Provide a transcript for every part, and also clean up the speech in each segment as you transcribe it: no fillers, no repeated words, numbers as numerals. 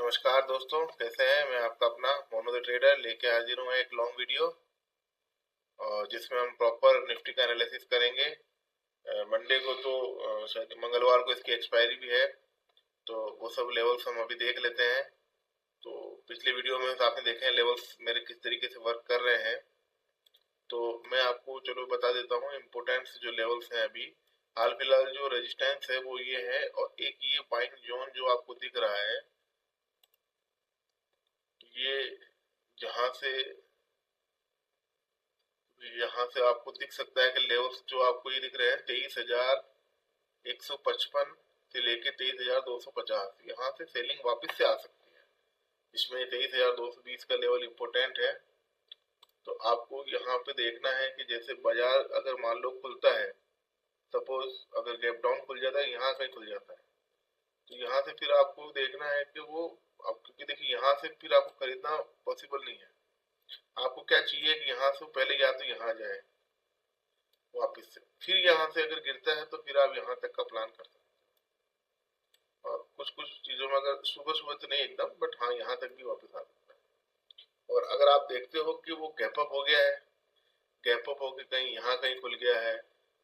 नमस्कार दोस्तों, कैसे हैं। मैं आपका अपना मोनू द ट्रेडर लेके हाजिर हूँ एक लॉन्ग वीडियो और जिसमें हम प्रॉपर निफ्टी का एनालिसिस करेंगे। मंडे को तो शायद मंगलवार को इसकी एक्सपायरी भी है, तो वो सब लेवल्स हम अभी देख लेते हैं। तो पिछले वीडियो में आपने देखे हैं लेवल्स मेरे किस तरीके से वर्क कर रहे हैं, तो मैं आपको चलो बता देता हूँ इम्पोर्टेंट जो लेवल्स हैं। अभी हाल फिलहाल जो रेजिस्टेंस है वो ये है, और एक ये बाइंग जोन जो आपको दिख रहा है, ये यहाँ से आपको दिख सकता है कि लेवल्स जो आपको ये दिख रहे हैं 23,155 से लेके 23,250, यहाँ से सेलिंग वापस से आ सकती है। इसमें 23,220 का लेवल इंपॉर्टेंट है। तो आपको यहाँ पे देखना है कि जैसे बाजार अगर मान लो खुलता है, सपोज अगर गैप डाउन खुल जाता है, यहाँ कहीं खुल जाता है, तो यहाँ से फिर आपको देखना है कि वो अब, क्योंकि देखिए यहाँ से फिर आपको खरीदना पॉसिबल नहीं है। आपको क्या चाहिए कि यहाँ से पहले या तो यहाँ जाए वापस से, फिर यहाँ से अगर गिरता है तो फिर आप यहाँ तक का प्लान कर सकते हैं। और कुछ कुछ चीजों में अगर सुबह सुबह तो नहीं एकदम, बट हाँ यहाँ तक भी वापस आ सकता है। और अगर आप देखते हो कि वो गैप अप हो गया है, गैप अप होकर कहीं यहाँ कहीं खुल गया है,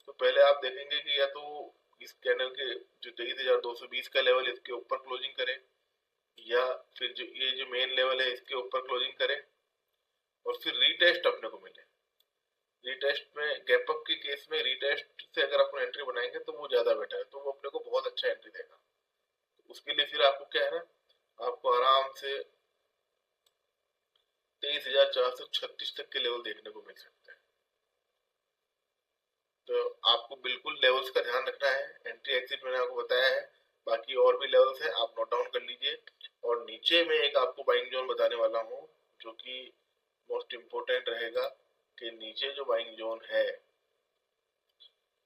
तो पहले आप देखेंगे कि या तो इस कैंडल के जो 23,220 का लेवल इसके ऊपर क्लोजिंग करे, या फिर जो ये जो मेन लेवल है इसके ऊपर क्लोजिंग करे, और फिर रीटेस्ट अपने को मिले। रीटेस्ट में गैप अप के केस में रीटेस्ट से अगर अपन एंट्री बनाएंगे तो वो ज्यादा बेटर है, तो वो अपने को बहुत अच्छा एंट्री देगा। तो उसके लिए फिर आपको क्या है ना, आपको आराम से 23,436 तक के लेवल देखने को मिल सकते हैं। तो आपको बिल्कुल लेवल्स का ध्यान रखना है। एंट्री एग्जिट मैंने आपको बताया है, बाकी और भी लेवल्स है, आप नोट डाउन कर लीजिए। और नीचे में एक आपको बाइंग जोन बताने वाला हूँ जो कि मोस्ट इम्पोर्टेंट रहेगा, कि नीचे जो बाइंग जोन है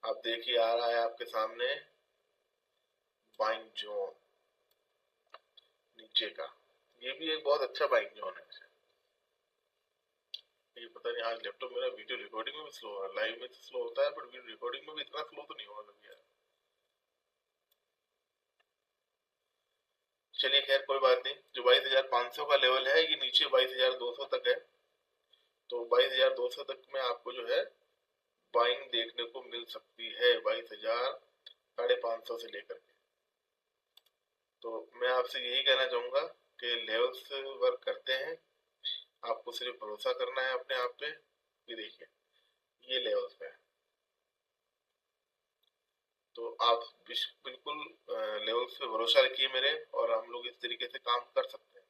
आप देखिए आ रहा है आपके सामने, बाइंग जोन नीचे का, ये भी एक बहुत अच्छा बाइंग जोन है। ये पता नहीं आज लैपटॉप मेरा वीडियो रिकॉर्डिंग में भी स्लो हो रहा है, लाइव में तो स्लो होता है बट वीडियो रिकॉर्डिंग में भी इतना स्लो तो नहीं होगा कभी यार। चलिए खैर कोई बात नहीं। जो 22,500 का लेवल है ये नीचे 22,200 तक है, तो 22,200 तक में आपको जो है बाइंग देखने को मिल सकती है 22,550 से लेकर के। तो मैं आपसे यही कहना चाहूंगा कि लेवल्स वर्क करते हैं, आपको सिर्फ भरोसा करना है अपने आप पे। ये देखिए ये लेवल्स पे है, तो आप बिल्कुल लेवल्स पे भरोसा रखिए मेरे, और हम लोग इस तरीके से काम कर सकते हैं।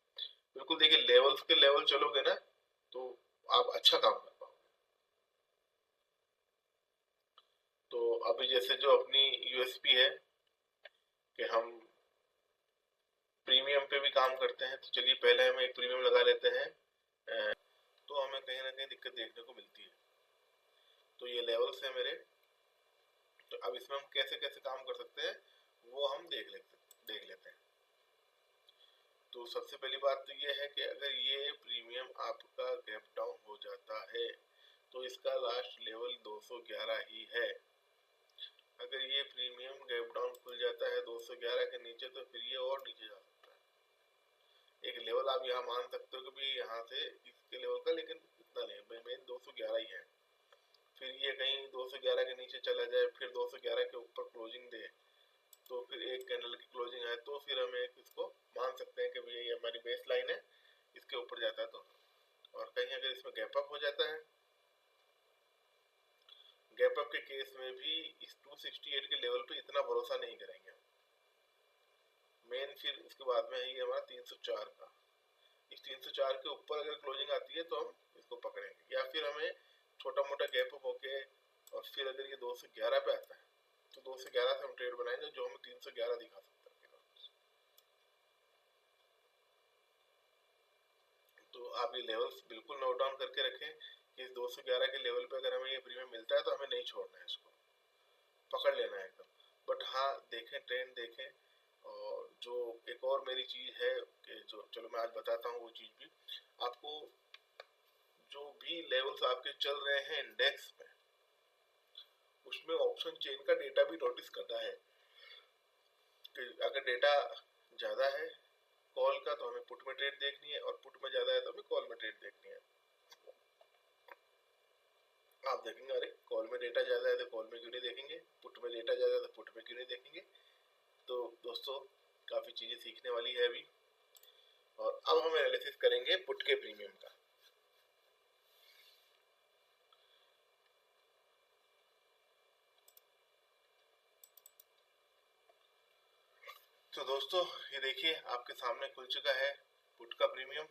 बिल्कुल देखिए लेवल्स के लेवल चलोगे ना तो आप अच्छा काम कर पाओगे। तो अभी जैसे जो अपनी यूएसपी है कि हम प्रीमियम पे भी काम करते हैं, तो चलिए पहले हम एक प्रीमियम लगा लेते हैं, तो हमें कहीं ना कहीं दिक्कत देखने को मिलती है। तो ये लेवल्स है मेरे, तो अब इसमें हम कैसे कैसे काम कर सकते हैं वो हम देख लेते हैं। तो सबसे पहली बात तो ये है कि अगर ये प्रीमियम आपका गैप डाउन हो जाता है तो इसका लास्ट लेवल 211 ही है। अगर ये प्रीमियम गैप डाउन खुल जाता है 211 के नीचे, तो फिर ये और नीचे जा सकता है। एक लेवल आप यहाँ मान सकते हो कि भाई यहाँ से इसके लेवल का, लेकिन इतना नहीं, मेन 211 ही है। फिर ये कहीं 211 के नीचे चला जाए, फिर 211 के ऊपर क्लोजिंग दे, तो फिर एक कैंडल की क्लोजिंग आए, तो फिर हम एक इसको मान सकते हैं कि भैया ये हमारी बेस लाइन है, इसके ऊपर जाता है तो। और कहीं अगर इसमें गैप अप हो जाता है, गैप अप के केस में भी इस 268 के लेवल पे इतना भरोसा नहीं करेंगे। मेन फिर उसके बाद में है ये हमारा 304 का। इस 304 के ऊपर अगर क्लोजिंग आती है तो हम इसको पकड़ेंगे, या फिर हमें छोटा मोटा गैप अप होके और फिर अगर ये 211 पे आता है तो 211 से हम ट्रेड बनाएंगे, जो हमें 311 दिखा सकता है। तो आप ये लेवल्स बिल्कुल नोट डाउन करके रखें कि इस 211 के लेवल पे अगर हमें ये प्रीमियम मिलता है तो हमें नहीं छोड़ना है, इसको पकड़ लेना है एकदम। बट हाँ देखें, ट्रेंड देखें। और जो एक और मेरी चीज है कि जो चलो मैं आज बताता हूँ, वो चीज भी आपको, जो भी लेवल्स आपके चल रहे हैं इंडेक्स में, उसमें ऑप्शन चेन का डेटा भी नोटिस करना है कि अगर डेटा ज्यादा है कॉल का तो हमें पुट में ट्रेड देखनी है, और पुट में ज्यादा है तो हमें कॉल में ट्रेड देखनी है। आप देखेंगे अरे कॉल में डेटा ज्यादा है तो कॉल में क्यों नहीं देखेंगे, पुट में डेटा ज्यादा है तो पुट में क्यों नहीं देखेंगे। तो दोस्तों काफी चीजें सीखने वाली है अभी। और अब हम एनालिसिस करेंगे पुट के प्रीमियम का। तो दोस्तों ये देखिए आपके सामने खुल चुका है पुट का प्रीमियम।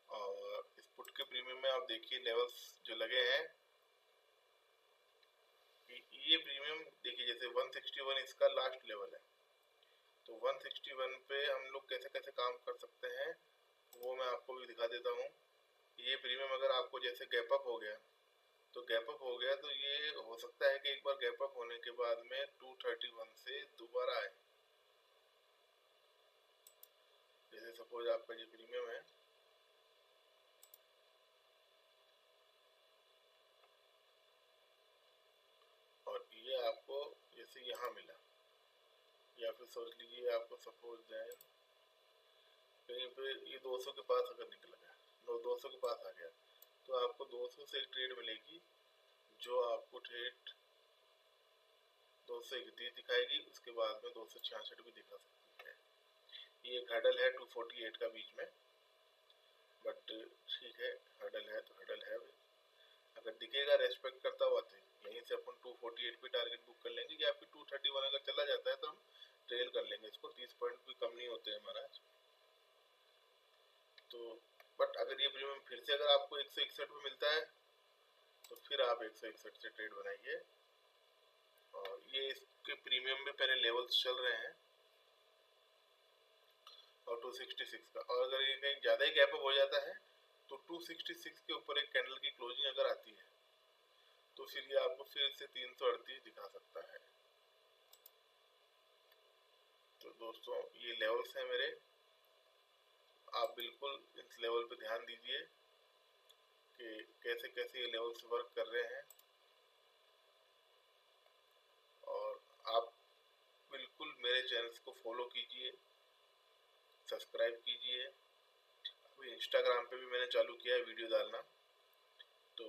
और इस पुट के प्रीमियम में आप देखिए लेवल्स जो लगे हैं, ये प्रीमियम देखिए जैसे 161 इसका लास्ट लेवल है। तो 161 पे हम लोग कैसे कैसे काम कर सकते हैं वो मैं आपको भी दिखा देता हूँ। ये प्रीमियम अगर आपको जैसे गैप अप हो गया, तो गैप अप हो गया तो ये हो सकता है कि एक बार गैप अप होने के बाद में 231 से दोबारा आए। जैसे सपोज आपका ये प्रीमियम है, और ये आपको जैसे यहाँ मिला, या फिर सोच लीजिए आपको सपोज दें कहीं पे ये 200 के पास अगर निकल गया, 200 के पास आ गया, तो आपको 200 से एक ट्रेड मिलेगी जो आपको ट्रेड 231 दिखाएगी, उसके बाद में 266 भी दिखा सकती है। ये एक हर्डल है 248 का बीच में, बट ठीक है हर्डल है तो हर्डल है। अगर दिखेगा रेस्पेक्ट करता हुआ तो यहीं से अपन 248 पे टारगेट बुक कर लेंगे, या फिर 231 अगर चला जाता है तो हम ट्रेल कर लेंगे इसको। 30 पॉइंट भी कम नहीं होते हैं महाराज। तो बट अगर ये प्रीमियम फिर से अगर आपको 161 में मिलता है तो फिर आप 161 से ट्रेड बनाइए। और ये इसके प्रीमियम में पहले लेवल्स चल रहे हैं और 266 का, और अगर ये कहीं ज़्यादा ही गैप अप हो जाता है तो 266 के ऊपर एक कैंडल की क्लोजिंग अगर आती है तो फिर ये आपको फिर से 338 दिखा सकता है। तो दोस्तों ये लेवल्स हैं मेरे, आप बिल्कुल इस लेवल पे ध्यान दीजिए कि कैसे कैसे ये लेवल्स वर्क कर रहे हैं। और आप बिल्कुल मेरे चैनल्स को फॉलो कीजिए, सब्सक्राइब कीजिए। अभी इंस्टाग्राम पे भी मैंने चालू किया है वीडियो डालना, तो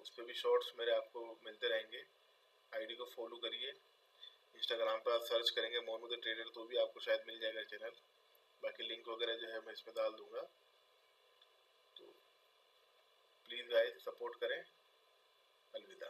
उस पर भी शॉर्ट्स मेरे आपको मिलते रहेंगे। आईडी को फॉलो करिए। इंस्टाग्राम पर आप सर्च करेंगे मोनू द ट्रेडर तो भी आपको शायद मिल जाएगा चैनल। बाकी लिंक वगैरह जो है मैं इसमें डाल दूंगा। तो प्लीज़ गाइस सपोर्ट करें। अलविदा।